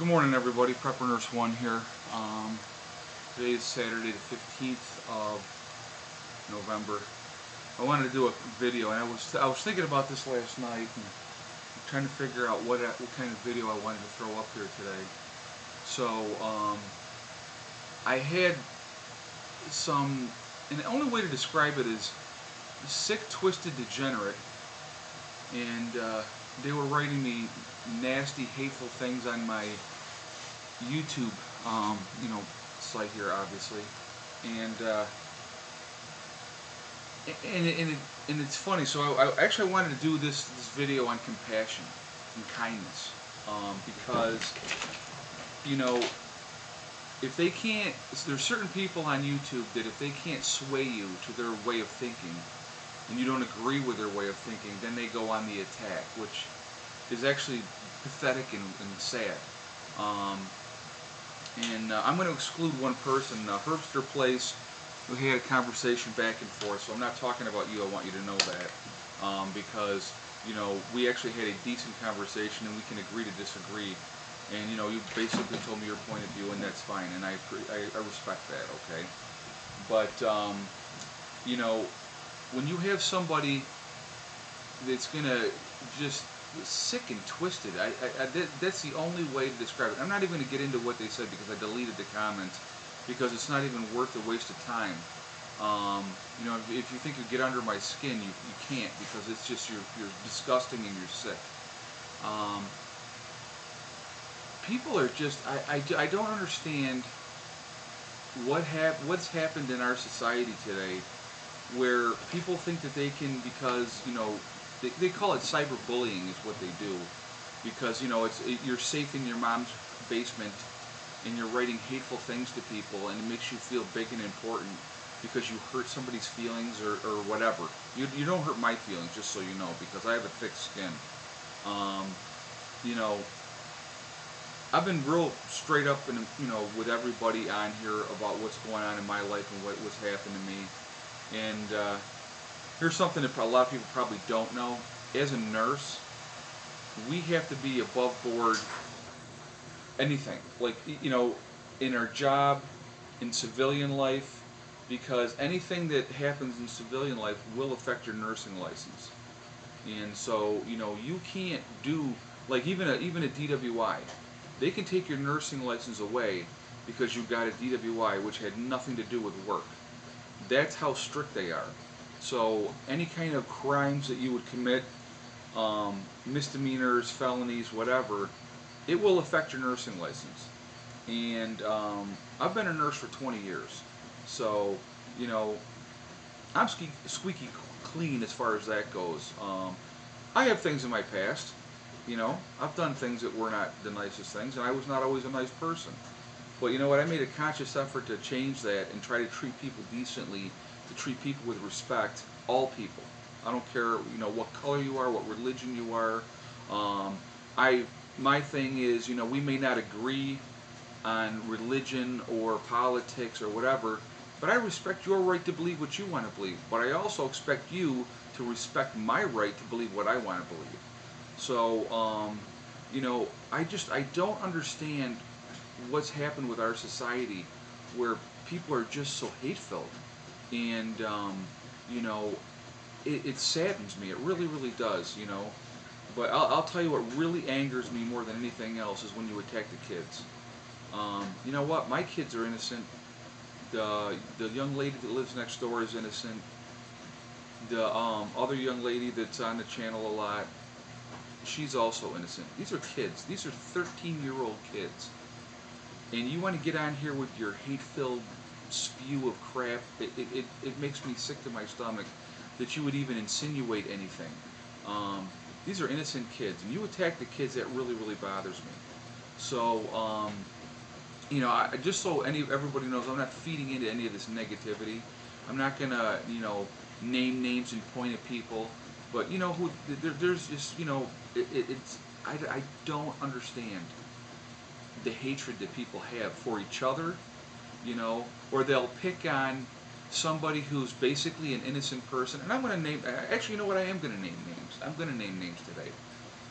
Good morning, everybody. Prepper Nurse 1 here. Today is Saturday the 15th of November. I wanted to do a video, and I was thinking about this last night and trying to figure out what kind of video I wanted to throw up here today. So I had some, and the only way to describe it is sick, twisted, degenerate, and they were writing me nasty, hateful things on my YouTube, site here, obviously, and it's funny. So I actually wanted to do this video on compassion and kindness, because if they can't, there's certain people on YouTube that if they can't sway you to their way of thinking, and you don't agree with their way of thinking, then they go on the attack, which is actually pathetic and sad. I'm going to exclude one person, Herbster Place. We had a conversation back and forth, so I'm not talking about you. I want you to know that, because we actually had a decent conversation, and we can agree to disagree. And you basically told me your point of view, and that's fine, and I respect that. Okay, but when you have somebody that's gonna just sick and twisted, that's the only way to describe it. I'm not even going to get into what they said because I deleted the comments, because it's not even worth the waste of time. If you think you get under my skin, you can't, because it's just you're disgusting and you're sick. People are just, I don't understand what's happened in our society today, where people think that they can, because they call it cyberbullying is what they do, because you're safe in your mom's basement and you're writing hateful things to people, and it makes you feel big and important because you hurt somebody's feelings or whatever. You don't hurt my feelings, just so you know, because I have a thick skin. I've been real straight up and with everybody on here about what's going on in my life and what's happened to me. And here's something that a lot of people probably don't know. As a nurse, we have to be above board anything, like in our job, in civilian life, because anything that happens in civilian life will affect your nursing license. And so you can't do, like, even a DWI. They can take your nursing license away because you got a DWI, which had nothing to do with work. That's how strict they are. So any kind of crimes that you would commit, misdemeanors, felonies, whatever, it will affect your nursing license. And I've been a nurse for 20 years. So, I'm squeaky clean as far as that goes. I have things in my past. I've done things that were not the nicest things, and I was not always a nice person. But you know what? I made a conscious effort to change that and try to treat people decently, to treat people with respect, all people. I don't care, what color you are, what religion you are. My thing is, we may not agree on religion or politics or whatever, but I respect your right to believe what you want to believe. But I also expect you to respect my right to believe what I want to believe. So, I don't understand what's happened with our society, where people are just so hate-filled, and it saddens me. It really, really does. But I'll tell you what really angers me more than anything else is when you attack the kids. You know what? My kids are innocent. The young lady that lives next door is innocent. The other young lady that's on the channel a lot, she's also innocent. These are kids. These are 13-year-old kids. And you want to get on here with your hate-filled spew of crap. It makes me sick to my stomach that you would even insinuate anything. These are innocent kids, and you attack the kids. That really, really bothers me. So, just so everybody knows, I'm not feeding into any of this negativity. I'm not gonna, name names and point at people. But there's just, I don't understand the hatred that people have for each other, or they'll pick on somebody who's basically an innocent person. And I'm going to name, actually, you know what, I am going to name names. I'm going to name names today.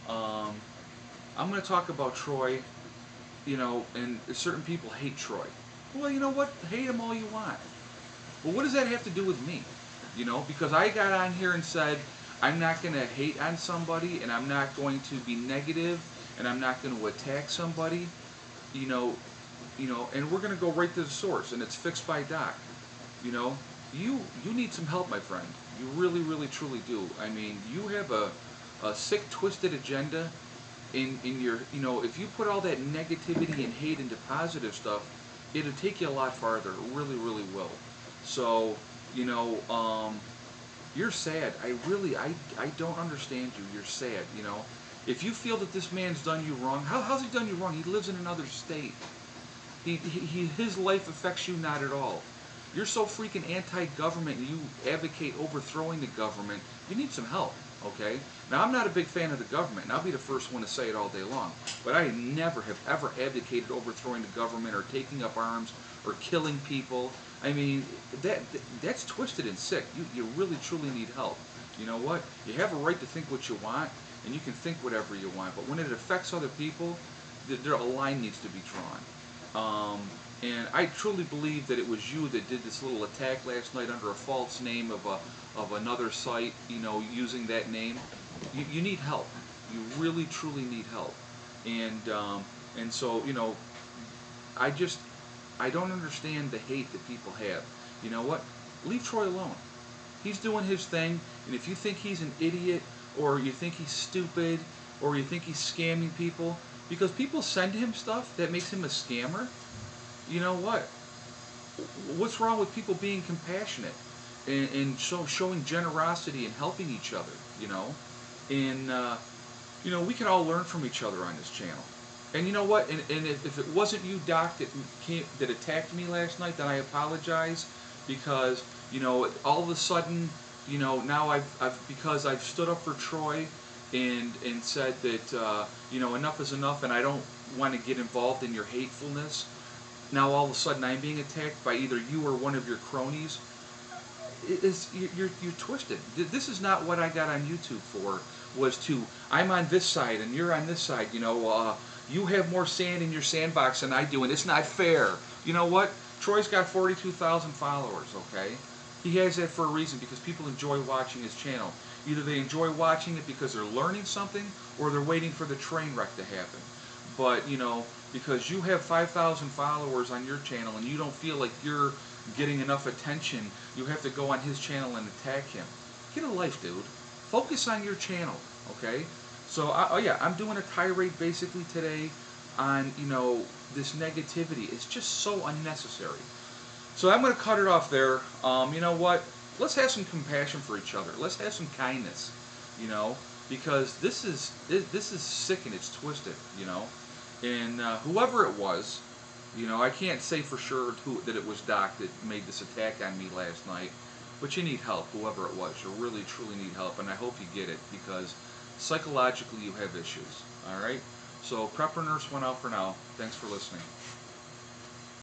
I'm going to talk about Troy and certain people hate Troy. Well, you know what? Hate him all you want. Well, what does that have to do with me? Because I got on here and said I'm not going to hate on somebody, and I'm not going to be negative, and I'm not going to attack somebody. You know, and we're going to go right to the source, and it's fixed by Doc. You know, you need some help, my friend. You really, really, truly do. I mean, you have a sick, twisted agenda in your, if you put all that negativity and hate into positive stuff, it'll take you a lot farther. It really, really will. So, you know, you're sad. I don't understand you. You're sad, If you feel that this man's done you wrong, how's he done you wrong? He lives in another state. His life affects you not at all. You're so freaking anti-government and you advocate overthrowing the government. You need some help, okay? Now, I'm not a big fan of the government, and I'll be the first one to say it all day long, but I never have ever advocated overthrowing the government or taking up arms or killing people. I mean, that's twisted and sick. You really, truly need help. You know what? You have a right to think what you want, and you can think whatever you want, but when it affects other people, a line needs to be drawn. And I truly believe that it was you that did this little attack last night under a false name of another site, using that name. You need help. You really, truly need help. And so, I don't understand the hate that people have. You know what? Leave Troy alone. He's doing his thing, and if you think he's an idiot, or you think he's stupid, or you think he's scamming people, because people send him stuff that makes him a scammer, you know what? What's wrong with people being compassionate and showing generosity and helping each other, And, we can all learn from each other on this channel. And you know what? And if it wasn't you, Doc, that attacked me last night, then I apologize, because, all of a sudden, now because I've stood up for Troy and said that, enough is enough, and I don't want to get involved in your hatefulness. Now all of a sudden I'm being attacked by either you or one of your cronies. You're twisted. This is not what I got on YouTube for. I'm on this side and you're on this side. You have more sand in your sandbox than I do, and it's not fair. You know what? Troy's got 42,000 followers. Okay, he has that for a reason, because people enjoy watching his channel. Either they enjoy watching it because they're learning something, or they're waiting for the train wreck to happen. But, because you have 5,000 followers on your channel and you don't feel like you're getting enough attention, you have to go on his channel and attack him. Get a life, dude. Focus on your channel, okay? So, I'm doing a tirade basically today on, this negativity. It's just so unnecessary. So I'm going to cut it off there. You know what? Let's have some compassion for each other. Let's have some kindness, because this is sick and it's twisted, And whoever it was, I can't say for sure that it was Doc that made this attack on me last night, but you need help, whoever it was. You really, truly need help, and I hope you get it, because psychologically you have issues, all right? So Prepper Nurse 1 out for now. Thanks for listening.